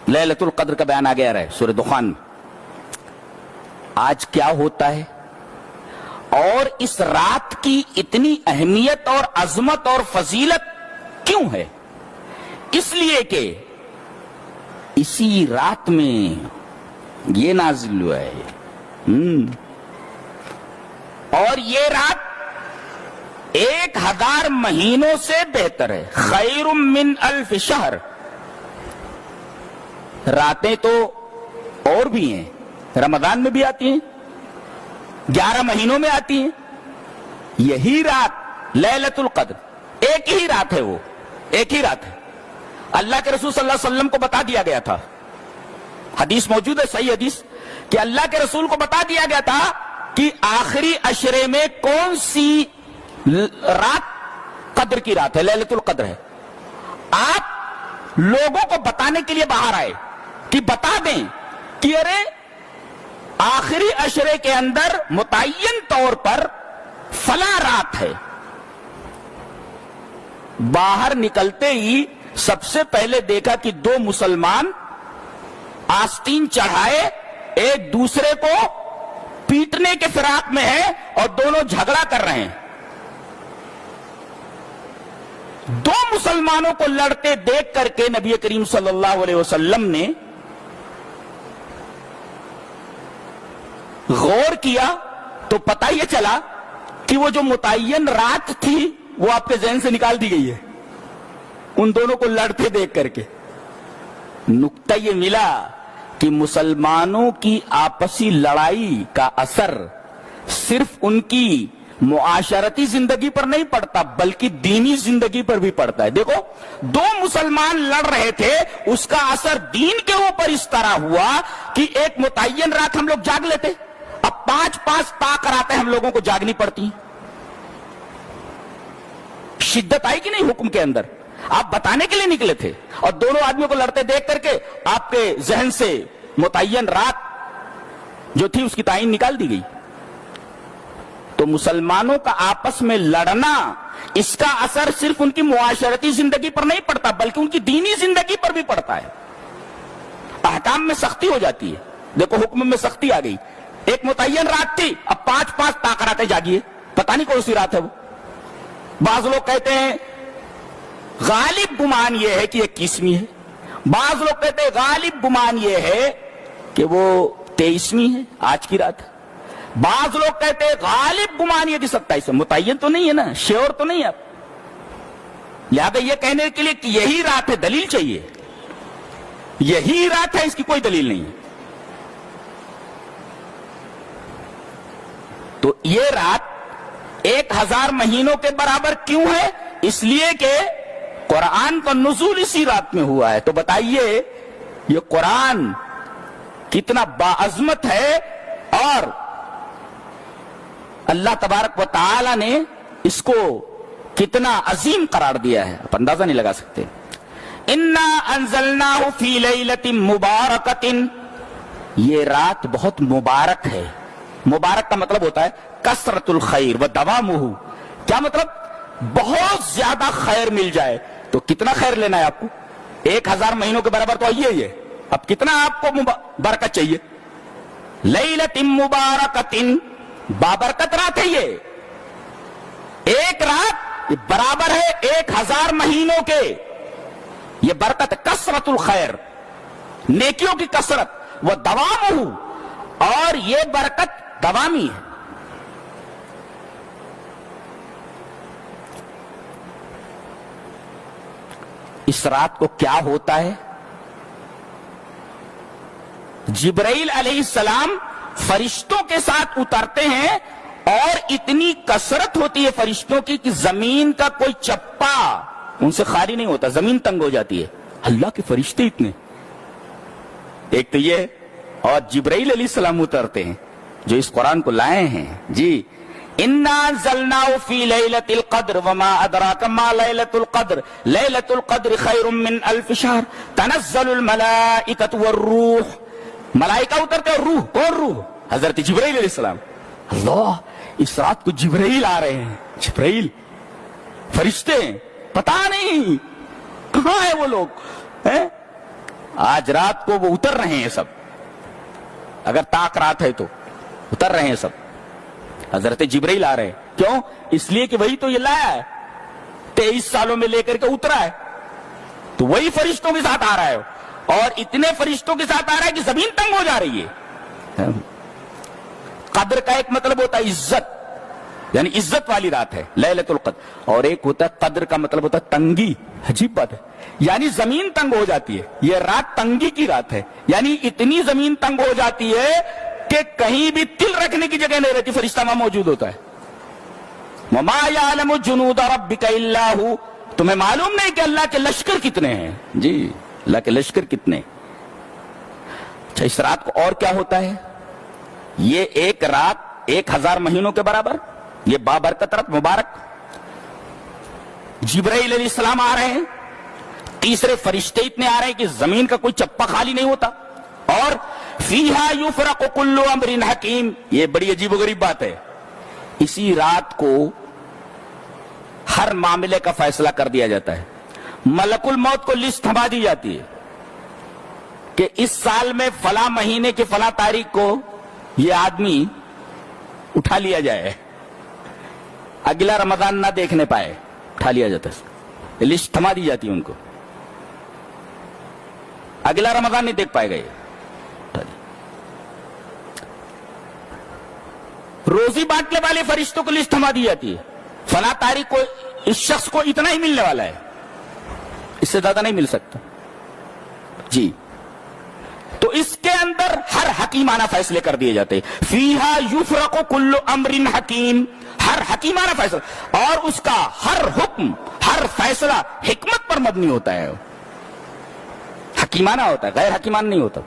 لیلۃ القدر کا بیان آ گیا رہے سورہ دخان میں. آج کیا ہوتا ہے اور اس رات کی اتنی اہمیت اور عظمت اور فضیلت کیوں ہے؟ اس لیے کہ اسی رات میں یہ نازل ہوا ہے. اور یہ رات 1000 مہینوں سے بہتر ہے. خیر من 1000 شہر. راتیں تو اور بھی ہیں، رمضان میں بھی آتی ہیں، 11 مہینوں میں آتی ہیں. یہی رات لیلۃ القدر ایک ہی رات ہے، وہ ایک ہی رات ہے. اللہ کے رسول صلی اللہ علیہ وسلم کو بتا دیا گیا تھا، حدیث موجود ہے صحیح حدیث، کہ اللہ کے رسول کو بتا دیا گیا تھا کہ آخری عشرے میں کون سی رات قدر کی رات ہے، لیلۃ القدر ہے. آپ لوگوں کو بتانے کے لیے باہر آئے کہ بتا دیں کہ ارے آخری عشرے کے اندر متعین طور پر فلاں رات ہے. باہر نکلتے ہی سب سے پہلے دیکھا کہ 2 مسلمان آستین چڑھائے ایک دوسرے کو پیٹنے کے فراق میں ہیں اور دونوں جھگڑا کر رہے ہیں. 2 مسلمانوں کو لڑتے دیکھ کر کے نبی کریم صلی اللہ علیہ وسلم نے غور کیا تو پتہ یہ چلا کہ وہ جو متعین رات تھی وہ آپ کے ذہن سے نکال دی گئی ہے ان دونوں کو لڑتے دیکھ کر کے. نکتہ یہ ملا کہ مسلمانوں کی آپسی لڑائی کا اثر صرف ان کی معاشرتی زندگی پر نہیں پڑتا بلکہ دینی زندگی پر بھی پڑتا ہے. دیکھو 2 مسلمان لڑ رہے تھے، اس کا اثر دین کے اوپر اس طرح ہوا کہ ایک متعین رات ہم لوگ جاگ لیتے، اب 5 طاق راتیں ہم لوگوں کو جاگنی پڑتی ہیں. شدت آئی کہ نہیں حکم کے اندر؟ آپ بتانے کے لیے نکلے تھے اور دونوں آدمیوں کو لڑتے دیکھ کر کے آپ کے ذہن سے متعین رات جو تھی اس کی تعین نکال دی گئی. تو مسلمانوں کا آپس میں لڑنا، اس کا اثر صرف ان کی معاشرتی زندگی پر نہیں پڑتا بلکہ ان کی دینی زندگی پر بھی پڑتا ہے. احکام میں سختی ہو جاتی ہے. دیکھو حکم میں سختی آ گئی. ایک متعین رات تھی، اب 5 طاق راتیں جاگیے، پتہ نہیں کون سی رات ہے وہ. بعض لوگ کہتے ہیں غالب گمان یہ ہے کہ 21ویں ہے، بعض لوگ کہتے ہیں غالب گمان یہ ہے کہ وہ 23ویں ہے، آج کی رات ہے. بعض لوگ کہتے ہیں غالب گمان یہ کہ 27 ہے. متعین تو نہیں ہے نا، شیور تو نہیں ہے. آپ لہذا یہ کہنے کے لیے کہ یہی رات ہے دلیل چاہیے. یہی رات ہے، اس کی کوئی دلیل نہیں ہے. تو یہ رات 1000 مہینوں کے برابر کیوں ہے؟ اس لیے کہ قرآن کا نزول اسی رات میں ہوا ہے. تو بتائیے یہ قرآن کتنا باعظمت ہے اور اللہ تبارک و تعالی نے اس کو کتنا عظیم قرار دیا ہے، آپ اندازہ نہیں لگا سکتے. انا انزلناہ فی لیلۃ مبارکۃ. یہ رات بہت مبارک ہے. مبارک کا مطلب ہوتا ہے کثرت الخیر و دوامہ. کیا مطلب؟ بہت زیادہ خیر مل جائے. تو کتنا خیر لینا ہے آپ کو؟ 1000 مہینوں کے برابر تو آئیے یہ. اب کتنا آپ کو برکت چاہیے؟ لیلۃ مبارکۃ، بابرکت رات ہے. یہ ایک رات برابر ہے 1000 مہینوں کے. یہ برکت کثرت الخیر، نیکیوں کی کثرت، وہ دوامہ، اور یہ برکت دوامی ہے. اس رات کو کیا ہوتا ہے؟ جبرائیل علیہ السلام فرشتوں کے ساتھ اترتے ہیں اور اتنی کثرت ہوتی ہے فرشتوں کی کہ زمین کا کوئی چپا ان سے خالی نہیں ہوتا، زمین تنگ ہو جاتی ہے. اللہ کے فرشتے اتنے. ایک تو یہ، اور جبرائیل علیہ السلام اترتے ہیں جو اس قرآن کو لائے ہیں. جی انا انزلناہ فی لیلۃ القدر وما ادراک ما لیلۃ القدر لیلۃ القدر خیر من 1000 شہر تنزل الملائکۃ والروح. ملائکہ اترتے اور روح. کون روح؟ حضرت جبرائیل علیہ السلام. اللہ، اس رات کو جبرائیل آ رہے ہیں. جبرائیل فرشتے، پتہ نہیں کہاں ہے وہ لوگ. آج رات کو وہ اتر رہے ہیں سب، اگر طاق رات ہے تو اتر رہے ہیں سب، حضرت جبرائیل آ رہے ہیں۔ کیوں؟ اس لیے کہ وہی تو یہ لایا ہے، 23 سالوں میں لے کر کے اترا ہے، تو وہی فرشتوں کے ساتھ آ رہا ہے، اور اتنے فرشتوں کے ساتھ آ رہا ہے کہ زمین تنگ ہو جا رہی ہے۔ قدر کا ایک مطلب ہوتا ہے عزت، یعنی عزت والی رات ہے لیلۃ القدر، اور ایک ہوتا ہے قدر کا مطلب ہوتا ہے تنگی۔ عجیب بات ہے، یعنی زمین تنگ ہو جاتی ہے، یہ رات تنگی کی رات ہے، یعنی اتنی زمین تنگ ہو جاتی ہے کہ کہیں بھی تل رکھنے کی جگہ نہیں رہتی، فرشتہ وہاں موجود ہوتا ہے۔ وما یعلم جنود ربک الا ھو، تمہیں معلوم نہیں کہ اللہ کے لشکر کتنے ہیں؟ جی، اللہ کے لشکر کتنے۔ اچھا، اس رات کو اور کیا ہوتا ہے؟ یہ ایک رات 1000 مہینوں کے برابر، یہ بابرکت رات مبارک۔ جبرائیل علیہ السلام آ رہے ہیں، تیسرے فرشتے اتنے آ رہے ہیں کہ زمین کا کوئی چپا خالی نہیں ہوتا، اور فیہا یفرق کل امر حکیم، یہ بڑی عجیب و غریب بات ہے، اسی رات کو ہر معاملے کا فیصلہ کر دیا جاتا ہے۔ ملک الموت کو لسٹ تھما دی جاتی ہے کہ اس سال میں فلاں مہینے کی فلاں تاریخ کو یہ آدمی اٹھا لیا جائے، اگلا رمضان نہ دیکھنے پائے، اٹھا لیا جاتا ہے، لسٹ تھما دی جاتی ہے ان کو، اگلا رمضان نہیں دیکھ پائے گا یہ۔ روزی بانٹنے والے فرشتوں کو لسٹ تھما دی جاتی ہے، فلاں تاریخ کو اس شخص کو اتنا ہی ملنے والا ہے، اس سے زیادہ نہیں مل سکتا۔ جی، تو اس کے اندر ہر حکیمانہ فیصلے کر دیے جاتے ہیں۔ فیہا یفرق کل امر حکیم، ہر حکیمانہ فیصلہ، اور اس کا ہر حکم، ہر فیصلہ حکمت پر مبنی ہوتا ہے، حکیمانہ ہوتا ہے، غیر حکیمانہ نہیں ہوتا۔